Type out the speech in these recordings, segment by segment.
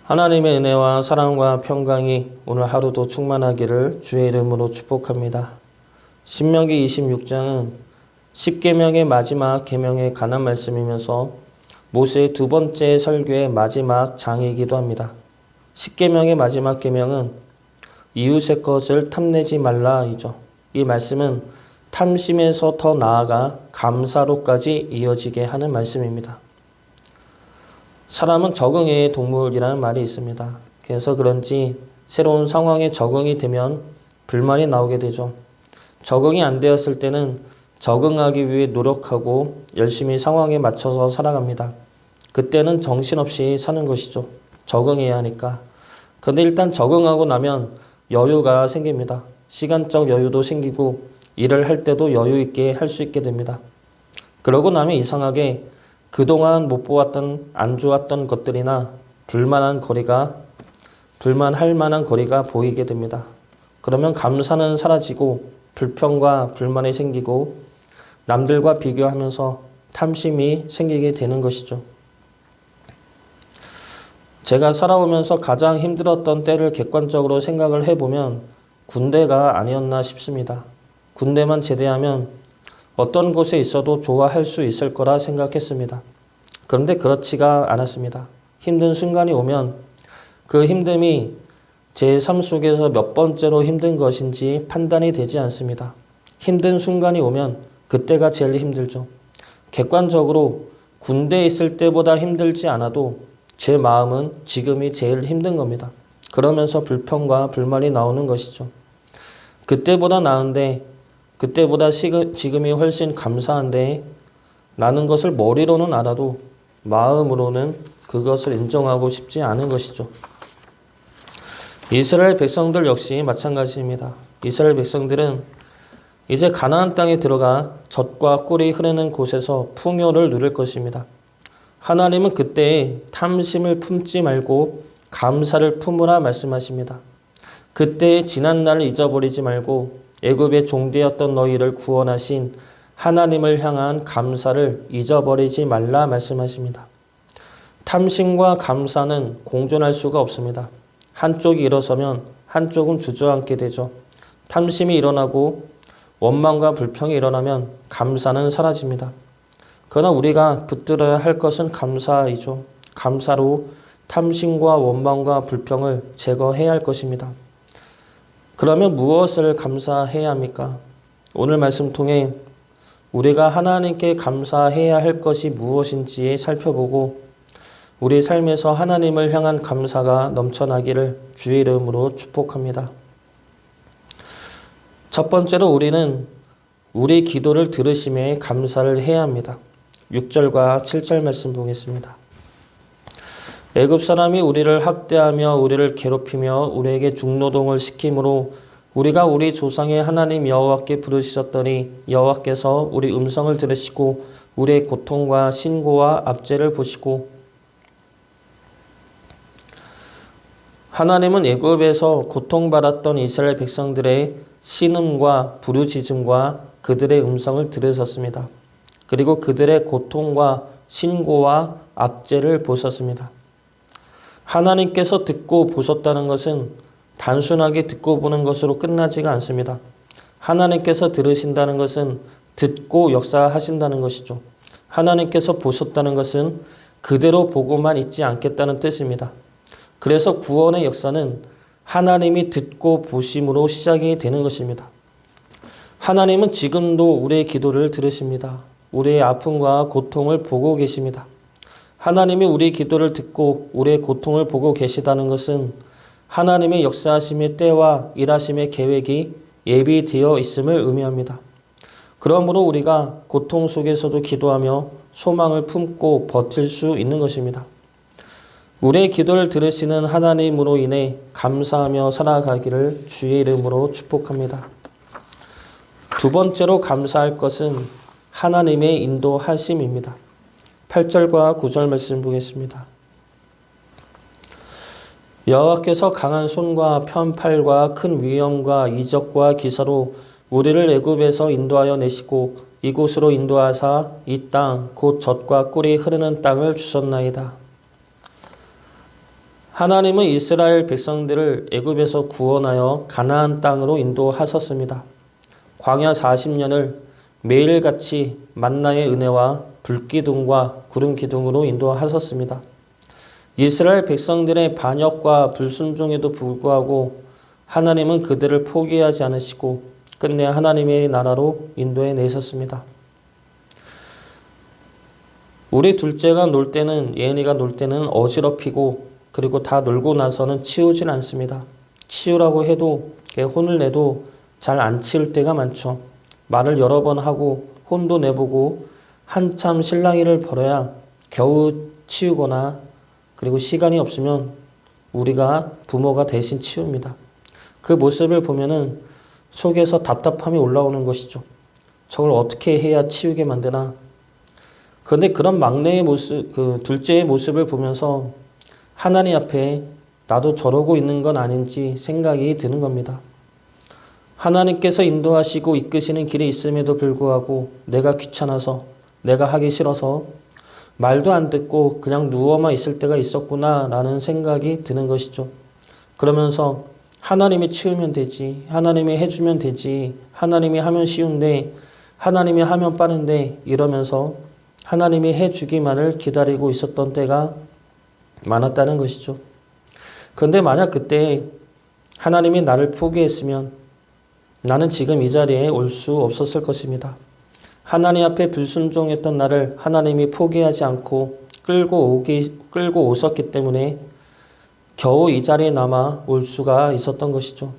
하나님의 은혜와 사랑과 평강이 오늘 하루도 충만하기를 주의 이름으로 축복합니다. 신명기 26장은 10계명의 마지막 계명에 관한 말씀이면서 모세의 두 번째 설교의 마지막 장이기도 합니다. 10계명의 마지막 계명은 이웃의 것을 탐내지 말라이죠. 이 말씀은 탐심에서 더 나아가 감사로까지 이어지게 하는 말씀입니다. 사람은 적응의 동물이라는 말이 있습니다. 그래서 그런지 새로운 상황에 적응이 되면 불만이 나오게 되죠. 적응이 안 되었을 때는 적응하기 위해 노력하고 열심히 상황에 맞춰서 살아갑니다. 그때는 정신없이 사는 것이죠. 적응해야 하니까. 그런데 일단 적응하고 나면 여유가 생깁니다. 시간적 여유도 생기고 일을 할 때도 여유 있게 할 수 있게 됩니다. 그러고 나면 이상하게 그동안 못 보았던 안 좋았던 것들이나 불만할 만한 거리가 보이게 됩니다. 그러면 감사는 사라지고 불평과 불만이 생기고 남들과 비교하면서 탐심이 생기게 되는 것이죠. 제가 살아오면서 가장 힘들었던 때를 객관적으로 생각을 해보면 군대가 아니었나 싶습니다. 군대만 제대하면 어떤 곳에 있어도 좋아할 수 있을 거라 생각했습니다. 그런데 그렇지가 않았습니다. 힘든 순간이 오면 그 힘듦이 제 삶 속에서 몇 번째로 힘든 것인지 판단이 되지 않습니다. 힘든 순간이 오면 그때가 제일 힘들죠. 객관적으로 군대에 있을 때보다 힘들지 않아도 제 마음은 지금이 제일 힘든 겁니다. 그러면서 불평과 불만이 나오는 것이죠. 그때보다 나은데 그때보다 지금이 훨씬 감사한데 라는 것을 머리로는 알아도 마음으로는 그것을 인정하고 싶지 않은 것이죠. 이스라엘 백성들 역시 마찬가지입니다. 이스라엘 백성들은 이제 가나안 땅에 들어가 젖과 꿀이 흐르는 곳에서 풍요를 누릴 것입니다. 하나님은 그때에 탐심을 품지 말고 감사를 품으라 말씀하십니다. 그때의 지난 날을 잊어버리지 말고 애굽의 종되었던 너희를 구원하신 하나님을 향한 감사를 잊어버리지 말라 말씀하십니다. 탐심과 감사는 공존할 수가 없습니다. 한쪽이 일어서면 한쪽은 주저앉게 되죠. 탐심이 일어나고 원망과 불평이 일어나면 감사는 사라집니다. 그러나 우리가 붙들어야 할 것은 감사이죠. 감사로 탐심과 원망과 불평을 제거해야 할 것입니다. 그러면 무엇을 감사해야 합니까? 오늘 말씀 통해 우리가 하나님께 감사해야 할 것이 무엇인지 살펴보고 우리 삶에서 하나님을 향한 감사가 넘쳐나기를 주의 이름으로 축복합니다. 첫 번째로 우리는 우리 기도를 들으심에 감사를 해야 합니다. 6절과 7절 말씀 보겠습니다. 애굽 사람이 우리를 학대하며 우리를 괴롭히며 우리에게 중노동을 시킴으로 우리가 우리 조상의 하나님 여호와께 부르셨더니 여호와께서 우리 음성을 들으시고 우리의 고통과 신고와 압제를 보시고 하나님은 애굽에서 고통받았던 이스라엘 백성들의 신음과 부르짖음과 그들의 음성을 들으셨습니다. 그리고 그들의 고통과 신고와 압제를 보셨습니다. 하나님께서 듣고 보셨다는 것은 단순하게 듣고 보는 것으로 끝나지가 않습니다. 하나님께서 들으신다는 것은 듣고 역사하신다는 것이죠. 하나님께서 보셨다는 것은 그대로 보고만 있지 않겠다는 뜻입니다. 그래서 구원의 역사는 하나님이 듣고 보심으로 시작이 되는 것입니다. 하나님은 지금도 우리의 기도를 들으십니다. 우리의 아픔과 고통을 보고 계십니다. 하나님이 우리 기도를 듣고 우리의 고통을 보고 계시다는 것은 하나님의 역사하심의 때와 일하심의 계획이 예비되어 있음을 의미합니다. 그러므로 우리가 고통 속에서도 기도하며 소망을 품고 버틸 수 있는 것입니다. 우리의 기도를 들으시는 하나님으로 인해 감사하며 살아가기를 주의 이름으로 축복합니다. 두 번째로 감사할 것은 하나님의 인도하심입니다. 8절과 9절 말씀 보겠습니다. 여호와께서 강한 손과 편팔과 큰 위엄과 이적과 기사로 우리를 애굽에서 인도하여 내시고 이곳으로 인도하사 이 땅 곧 젖과 꿀이 흐르는 땅을 주셨나이다. 하나님은 이스라엘 백성들을 애굽에서 구원하여 가나안 땅으로 인도하셨습니다. 광야 40년을 매일같이 만나의 은혜와 불기둥과 구름기둥으로 인도하셨습니다. 이스라엘 백성들의 반역과 불순종에도 불구하고 하나님은 그들을 포기하지 않으시고 끝내 하나님의 나라로 인도해 내셨습니다. 우리 둘째가 놀 때는, 예은이가 놀 때는 어지럽히고 그리고 다 놀고 나서는 치우질 않습니다. 치우라고 해도 혼을 내도 잘 안 치울 때가 많죠. 말을 여러 번 하고 혼도 내보고 한참 실랑이를 벌여야 겨우 치우거나, 그리고 시간이 없으면 우리가 부모가 대신 치웁니다. 그 모습을 보면은 속에서 답답함이 올라오는 것이죠. 저걸 어떻게 해야 치우게 만드나. 그런데 그런 막내의 모습, 둘째의 모습을 보면서 하나님 앞에 나도 저러고 있는 건 아닌지 생각이 드는 겁니다. 하나님께서 인도하시고 이끄시는 길이 있음에도 불구하고 내가 귀찮아서, 내가 하기 싫어서 말도 안 듣고 그냥 누워만 있을 때가 있었구나 라는 생각이 드는 것이죠. 그러면서 하나님이 치우면 되지, 하나님이 해주면 되지, 하나님이 하면 쉬운데, 하나님이 하면 빠른데 이러면서 하나님이 해주기만을 기다리고 있었던 때가 많았다는 것이죠. 그런데 만약 그때 하나님이 나를 포기했으면 나는 지금 이 자리에 올 수 없었을 것입니다. 하나님 앞에 불순종했던 나를 하나님이 포기하지 않고 끌고 오셨기 때문에 겨우 이 자리에 남아 올 수가 있었던 것이죠.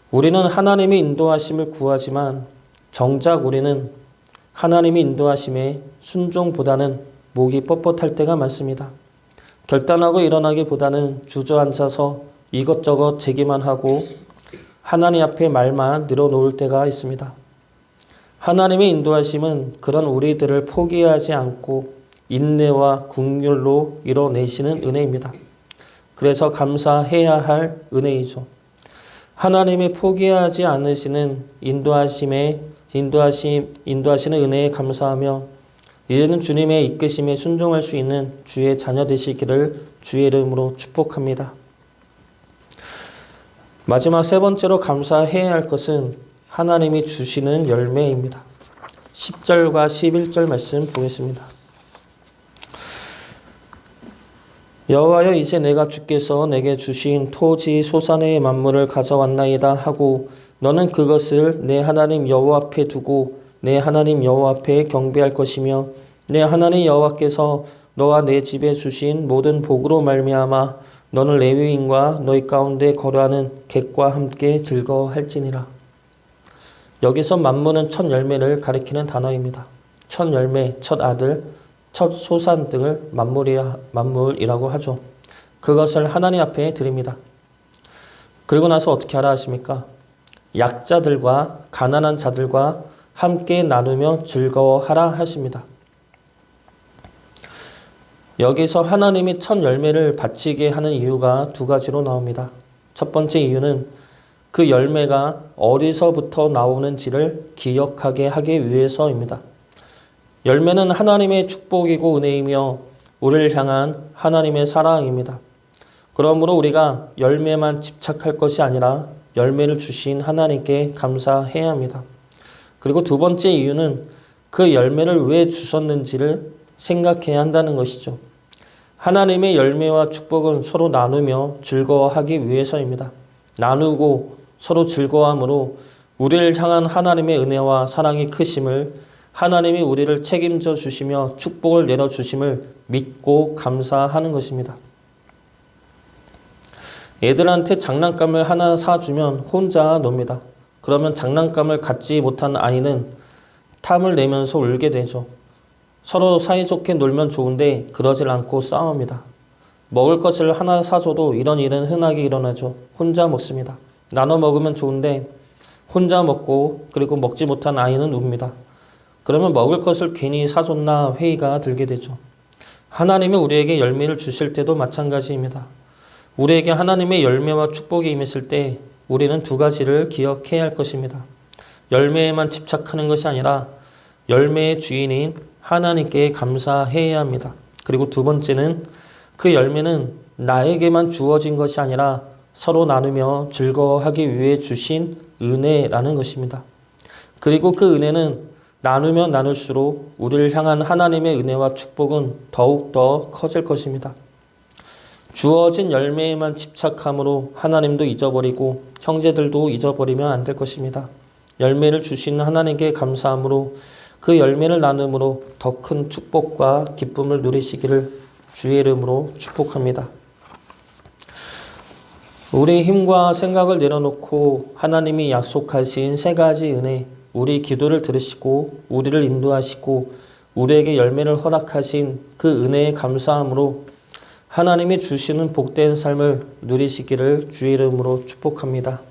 우리는 하나님의 인도하심을 구하지만 정작 우리는 하나님의 인도하심에 순종보다는 목이 뻣뻣할 때가 많습니다. 결단하고 일어나기보다는 주저앉아서 이것저것 제기만 하고 하나님 앞에 말만 늘어놓을 때가 있습니다. 하나님의 인도하심은 그런 우리들을 포기하지 않고 인내와 긍휼로 이뤄내시는 은혜입니다. 그래서 감사해야 할 은혜이죠. 하나님이 포기하지 않으시는 인도하시는 은혜에 감사하며 이제는 주님의 이끄심에 순종할 수 있는 주의 자녀 되시기를 주의 이름으로 축복합니다. 마지막 세 번째로 감사해야 할 것은 하나님이 주시는 열매입니다. 10절과 11절 말씀 보겠습니다. 여호와여, 이제 내가 주께서 내게 주신 토지 소산의 만물을 가져왔나이다 하고 너는 그것을 내 하나님 여호와 앞에 두고 내 하나님 여호와 앞에 경배할 것이며 내 하나님 여호와께서 너와 내 집에 주신 모든 복으로 말미암아 너는 레위인과 너희 가운데 거류하는 객과 함께 즐거워할지니라. 여기서 만물은 첫 열매를 가리키는 단어입니다. 첫 열매, 첫 아들, 첫 소산 등을 만물이라고 하죠. 그것을 하나님 앞에 드립니다. 그리고 나서 어떻게 하라 하십니까? 약자들과 가난한 자들과 함께 나누며 즐거워하라 하십니다. 여기서 하나님이 첫 열매를 바치게 하는 이유가 두 가지로 나옵니다. 첫 번째 이유는 그 열매가 어디서부터 나오는지를 기억하게 하기 위해서입니다. 열매는 하나님의 축복이고 은혜이며 우리를 향한 하나님의 사랑입니다. 그러므로 우리가 열매만 집착할 것이 아니라 열매를 주신 하나님께 감사해야 합니다. 그리고 두 번째 이유는 그 열매를 왜 주셨는지를 생각해야 한다는 것이죠. 하나님의 열매와 축복은 서로 나누며 즐거워하기 위해서입니다. 나누고 서로 즐거워함으로 우리를 향한 하나님의 은혜와 사랑이 크심을, 하나님이 우리를 책임져 주시며 축복을 내려주심을 믿고 감사하는 것입니다. 애들한테 장난감을 하나 사주면 혼자 놉니다. 그러면 장난감을 갖지 못한 아이는 탐을 내면서 울게 되죠. 서로 사이좋게 놀면 좋은데 그러질 않고 싸웁니다. 먹을 것을 하나 사줘도 이런 일은 흔하게 일어나죠. 혼자 먹습니다. 나눠 먹으면 좋은데 혼자 먹고 그리고 먹지 못한 아이는 웁니다. 그러면 먹을 것을 괜히 사줬나 회의가 들게 되죠. 하나님이 우리에게 열매를 주실 때도 마찬가지입니다. 우리에게 하나님의 열매와 축복이 임했을 때 우리는 두 가지를 기억해야 할 것입니다. 열매에만 집착하는 것이 아니라 열매의 주인인 하나님께 감사해야 합니다. 그리고 두 번째는 그 열매는 나에게만 주어진 것이 아니라 서로 나누며 즐거워하기 위해 주신 은혜라는 것입니다. 그리고 그 은혜는 나누면 나눌수록 우리를 향한 하나님의 은혜와 축복은 더욱더 커질 것입니다. 주어진 열매에만 집착함으로 하나님도 잊어버리고 형제들도 잊어버리면 안 될 것입니다. 열매를 주시는 하나님께 감사함으로 그 열매를 나눔으로 더 큰 축복과 기쁨을 누리시기를 주의 이름으로 축복합니다. 우리의 힘과 생각을 내려놓고 하나님이 약속하신 세 가지 은혜, 우리 기도를 들으시고 우리를 인도하시고 우리에게 열매를 허락하신 그 은혜에 감사함으로 하나님이 주시는 복된 삶을 누리시기를 주의 이름으로 축복합니다.